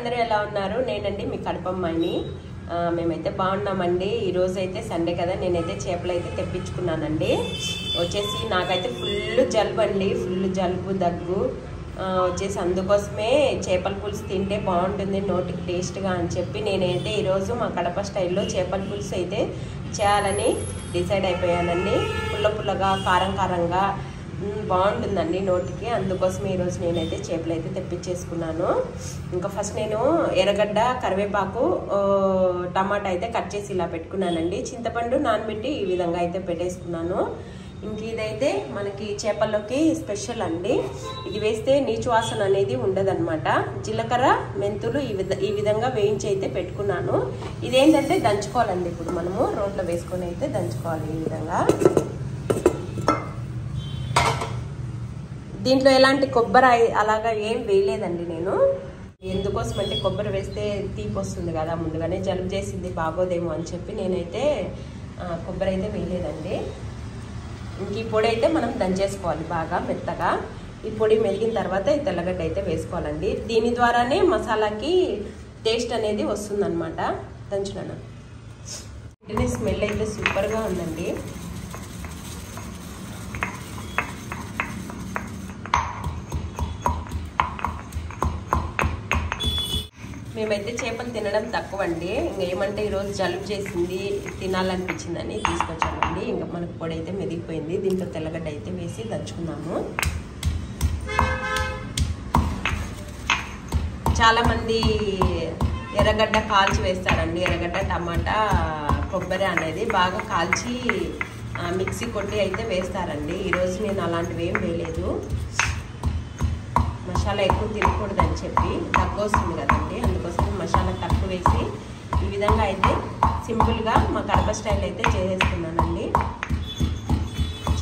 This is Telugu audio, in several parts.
అందరూ ఎలా ఉన్నారు? నేనండి మీ కడపమ్మాయిని. మేమైతే బాగున్నామండి. ఈరోజు అయితే సండే కదా, నేనైతే చేపలు అయితే తెప్పించుకున్నానండి. వచ్చేసి నాకైతే ఫుల్ జలుబు అండి, ఫుల్ జలుబు దగ్గు వచ్చేసి అందుకోసమే చేపల పులుసు తింటే బాగుంటుంది నోటికి టేస్ట్గా అని చెప్పి నేనైతే ఈరోజు మా కడప స్టైల్లో చేపల పులుసు అయితే చేయాలని డిసైడ్ అయిపోయానండి. పుల్లగా కారం కారంగా బాగుంటుందండి నోటికి. అందుకోసమే ఈరోజు నేనైతే చేపలు అయితే తెప్పించేసుకున్నాను. ఇంకా ఫస్ట్ నేను ఎర్రగడ్డ, కరివేపాకు, టమాటా అయితే కట్ చేసి ఇలా పెట్టుకున్నానండి. చింతపండు నానబెట్టి ఈ విధంగా అయితే పెట్టేసుకున్నాను. ఇంక ఇదైతే మనకి చేపల్లోకి స్పెషల్ అండి. ఇది వేస్తే నీచు వాసన అనేది ఉండదన్నమాట. జీలకర్ర, మెంతులు ఈ విధంగా వేయించి అయితే పెట్టుకున్నాను. ఇదేంటంటే దంచుకోవాలండి. ఇప్పుడు మనము రోట్లో వేసుకొని అయితే దంచుకోవాలి ఈ విధంగా. దీంట్లో ఎలాంటి కొబ్బరి అలాగా ఏం వేయలేదండి నేను. ఎందుకోసం అంటే కొబ్బరి వేస్తే తీపి వస్తుంది కదా, ముందుగానే జలుబు చేసింది బాగోదేమో అని చెప్పి నేనైతే కొబ్బరి అయితే వేయలేదండి. ఇంక ఈ పొడి అయితే మనం దంచేసుకోవాలి బాగా మెత్తగా. ఈ పొడి మెరిగిన తర్వాత ఈ తెల్లగడ్డ అయితే వేసుకోవాలండి. దీని ద్వారానే మసాలాకి టేస్ట్ అనేది వస్తుందన్నమాట. దంచున్నాను. స్మెల్ అయితే సూపర్గా ఉందండి. మేమైతే చేపలు తినడం తక్కువ అండి. ఇంకేమంటే ఈరోజు జలుబు చేసింది, తినాలనిపించిందని తీసుకొచ్చామండి. ఇంకా మనకు పొడి అయితే మెరిగిపోయింది. దీంట్లో తెల్లగడ్డ అయితే వేసి దంచుకున్నాము. చాలామంది ఎర్రగడ్డ కాల్చి వేస్తారండి. ఎర్రగడ్డ, టమాటా, కొబ్బరి అనేది బాగా కాల్చి మిక్సీ కొట్టి అయితే వేస్తారండి. ఈరోజు నేను అలాంటివి ఏం వేయలేదు. మసాలా ఎక్కువ తినకూడదని చెప్పి తక్కువ వస్తుంది కదండి, అందుకోసం మసాలా తక్కువ వేసి ఈ విధంగా అయితే సింపుల్గా మా కడప స్టైల్ అయితే చేసేస్తున్నానండి.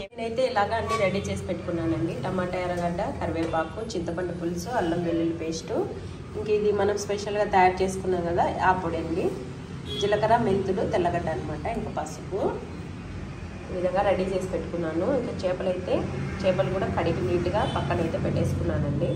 నేనైతే ఇలాగా అన్ని రెడీ చేసి పెట్టుకున్నానండి. టమాటా, ఎర్రగడ్డ, కరివేపాకు, చింతపండు పులుసు, అల్లం వెల్లుల్లి పేస్టు, ఇంక ఇది మనం స్పెషల్గా తయారు చేసుకున్నాం కదా ఆ పొడి అండి. జీలకర్ర, మెంతులు, తెల్లగడ్డ అనమాట, ఇంకా పసుపు ఈ విధంగా రెడీ చేసి పెట్టుకున్నాను. ఇంకా చేపలు కూడా కడిగి నీట్గా పక్కన అయితే పెట్టేసుకున్నానండి.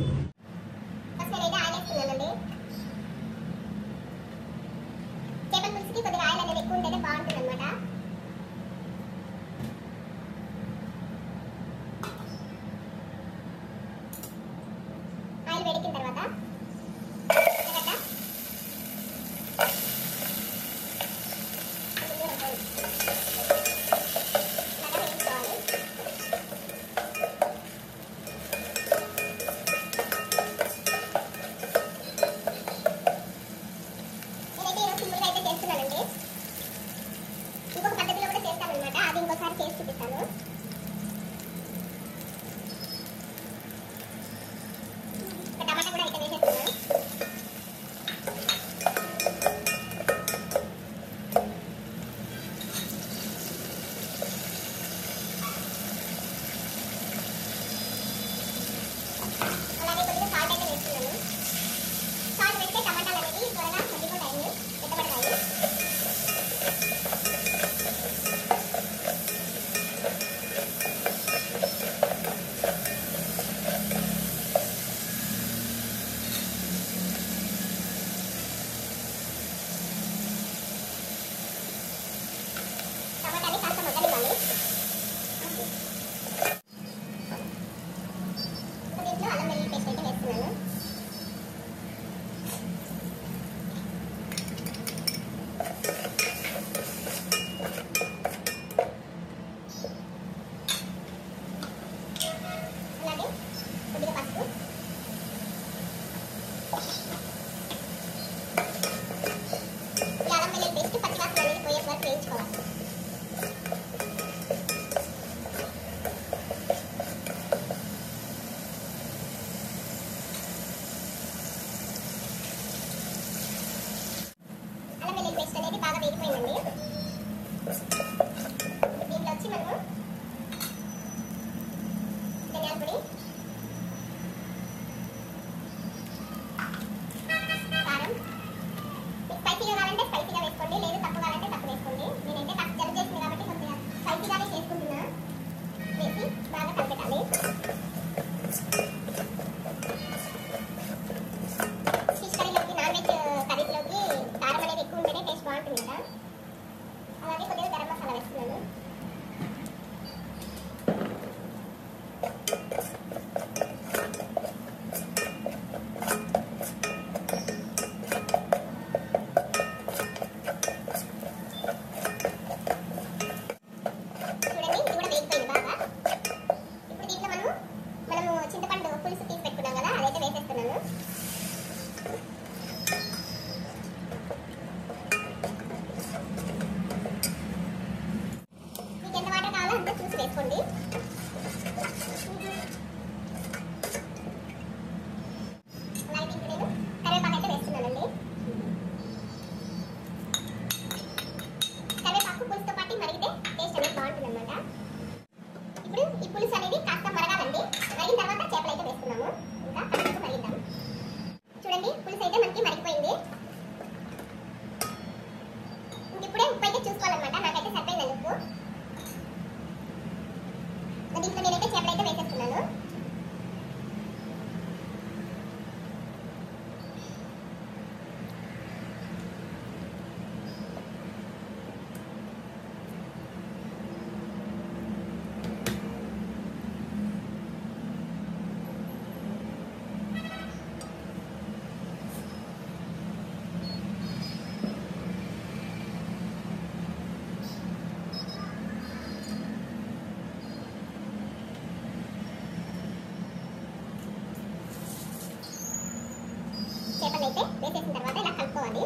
చేసుకోవాలి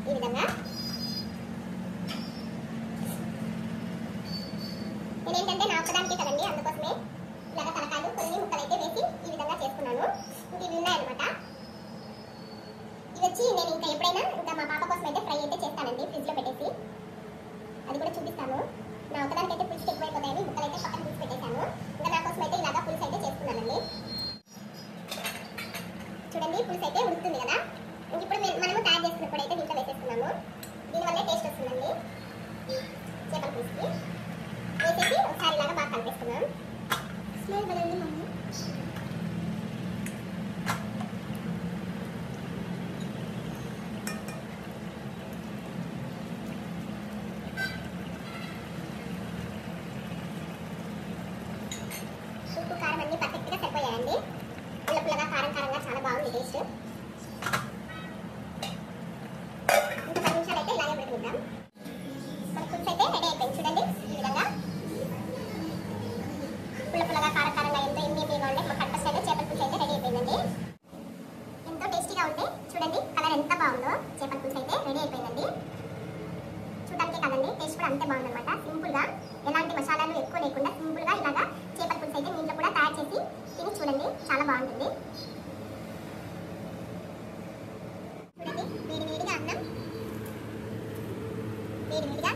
ఈ విధంగా. నేనేంటంటే నా ఒక్కదానికే కదండి, అందుకోసమే ఇలాగ తలకాయలు కొన్ని ముక్కలు అయితే వేసి ఈ విధంగా చేసుకున్నాను. ఇంక ఇవి ఉన్నాయన్నమాట. ఇవి వచ్చి నేను ఇంకా ఎప్పుడైనా ఇంకా మా పాప కోసం అయితే ఫ్రై అయితే చేస్తానండి, ఫ్రిడ్జ్లో పెట్టేసి. అది కూడా చూపిస్తాను. నా ఒకదానికి అయితే పులుసు ఎక్కువైపోతాయని ముక్కలు అయితే పక్కన తీసి పెట్టేశాను. ఇంకా నా కోసం అయితే ఇలాగా పులుసు అయితే చేసుకున్నానండి. చూడండి పులుసు అయితే ఉడుకుతుంది కదా. ఇప్పుడు మనము తయారు చేసుకున్నప్పుడు అయితే దీంట్లో వేసేస్తున్నాము. దీనివల్ల టేస్ట్ వస్తుందండి చేపల పులుసుకి. వేసేసి ఒకసారి ఇలాగా బాగా కలిపేస్తున్నాం. Smell వదండి mummy. ఉప్పు కారం అన్ని పర్ఫెక్ట్గా సరిపోయాయండి. పుల్ల పుల్లగా కారం కారంగా చాలా బాగుంది టేస్ట్. ఇంకా 10 నిమిషాలు అయితే ఇలాగే ఉడికిద్దాం. మన పులుసు అయితే రెడీ అయిపోయింది. చూడండి ఈ విధంగా పుల్ల పుల్లగా కారం కారంగా ఎంతో ఎమ్మీగా ఉండే మా కడప స్టైల్లో చేపల పులుసు అయితే రెడీ అయిపోయిందండి. ఎంతో టేస్టీగా ఉంది. చూడండి కలర్ ఎంత బాగుందో. చేపల పులుసు అయితే రెడీ అయిపోయిందండి. చూడటానికే కదండి, టేస్ట్ కూడా అంతే బాగుందన్నమాట. సింపుల్గా ఎలాంటి మసాలాలు ఎక్కువ లేకుండా సింపుల్గా ఇలాగా చేపల పులుసు అయితే ఇంట్లో కూడా తయారు చేసి తిని చూడండి, చాలా బాగుంటుంది. చూడండి వేడి వేడిగా అన్నం, వేడి వేడిగా